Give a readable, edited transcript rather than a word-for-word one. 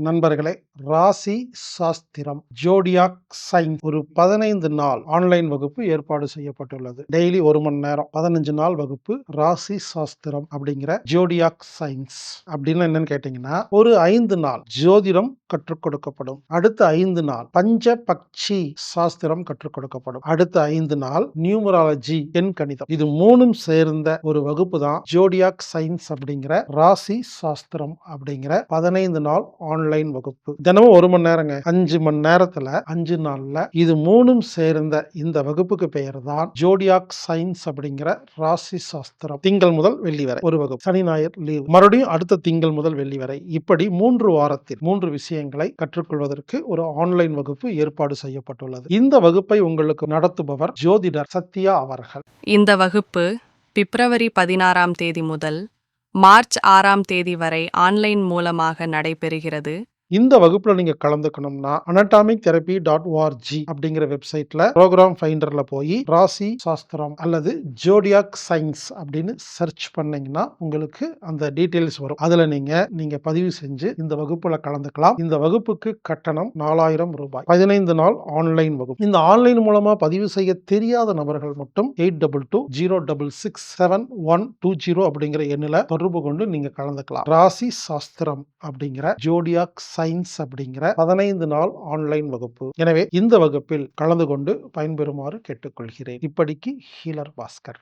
நண்பர்களே, ராசி சாஸ்திரம் ஜோடியாக் சைன் ஒரு 15 நாள் ஆன்லைன் வகுப்பு ஏற்பாடு செய்யப்பட்டுள்ளது. டெய்லி 1 மணி நேரம் 15 நாள் வகுப்பு. ராசி சாஸ்திரம் அப்படிங்கிற ஜோடியாக் சயின்ஸ் அப்படின்னு என்னன்னு கேட்டீங்கன்னா, ஒரு 5 நாள் ஜோதிடம் கற்றுக் கொடுக்கப்படும். அடுத்த 5 நாள் பஞ்ச பக்ஷி சாஸ்திரம் கற்றுக் கொடுக்கப்படும். அடுத்த 5 நாள் நியூமராலஜி எண் கணிதம். இது மூணும் சேர்ந்த ஒரு வகுப்பு தான் ஜோடியாக் சயின்ஸ் அப்படிங்கிற ராசி சாஸ்திரம் அப்படிங்கிற 15 நாள் ஆன்லைன் வகுப்பு. தினமும் 1 மணி நேரங்க. 5 மணி நேரத்துல 5 நாள்ல இது மூணும் சேர்ந்த இந்த வகுப்புக்கு பெயர் தான் ஜோடியாக் சயின்ஸ் அப்படிங்கிற ராசி சாஸ்திரம். திங்கள் முதல் வெள்ளி வரை ஒரு வகுப்பு, சனி ஞாயிறு லீவ், மறுபடியும் அடுத்த திங்கள் முதல் வெள்ளி வரை, இப்படி 3 வாரத்தில் 3 விஷயங்களை கற்றுக்கொள்வதற்கு ஒரு ஆன்லைன் வகுப்பு ஏற்பாடு செய்யப்பட்டுள்ளது. இந்த வகுப்பை உங்களுக்கு நடத்துபவர் ஜோதிடர் சத்யா அவர்கள். இந்த வகுப்பு பிப்ரவரி 16ஆம் தேதி முதல் மார்ச் 6ஆம் தேதி வரை ஆன்லைன் மூலமாக நடைபெறுகிறது. இந்த வகுப்புல நீங்க கலந்துக்கணும்னா anatomictherapy.org அப்படிங்கிற வெப்சைட்ல ப்ரோக்ராம் ஃபைண்டர்ல போய் ராசி சாஸ்திரம் அல்லது ஜோடியாக் சயின்ஸ் அப்படின்னு சர்ச் பண்ணீங்கன்னா உங்களுக்கு அந்த டீடைல்ஸ் வரும். அதுல நீங்க பதிவு செஞ்சு இந்த வகுப்புல கலந்துக்கலாம். இந்த வகுப்புக்கு கட்டணம் 4000 ரூபாய். 15 நாள் ஆன்லைன் வகுப்பு. இந்த ஆன்லைன் மூலமா பதிவு செய்ய தெரியாத நபர்கள் மட்டும் 8220667120 அப்படிங்கிற எண்ணில் தொடர்பு கொண்டு நீங்க கலந்துக்கலாம். ராசி சாஸ்திரம் அப்படிங்கிற ஜோடியாக் சயின்ஸ் அப்படிங்கிற 15 நாள் ஆன்லைன் வகுப்பு. எனவே இந்த வகுப்பில் கலந்து கொண்டு பயன்பெறுமாறு கேட்டுக்கொள்கிறேன். இப்படிக்கு ஹீலர் பாஸ்கர்.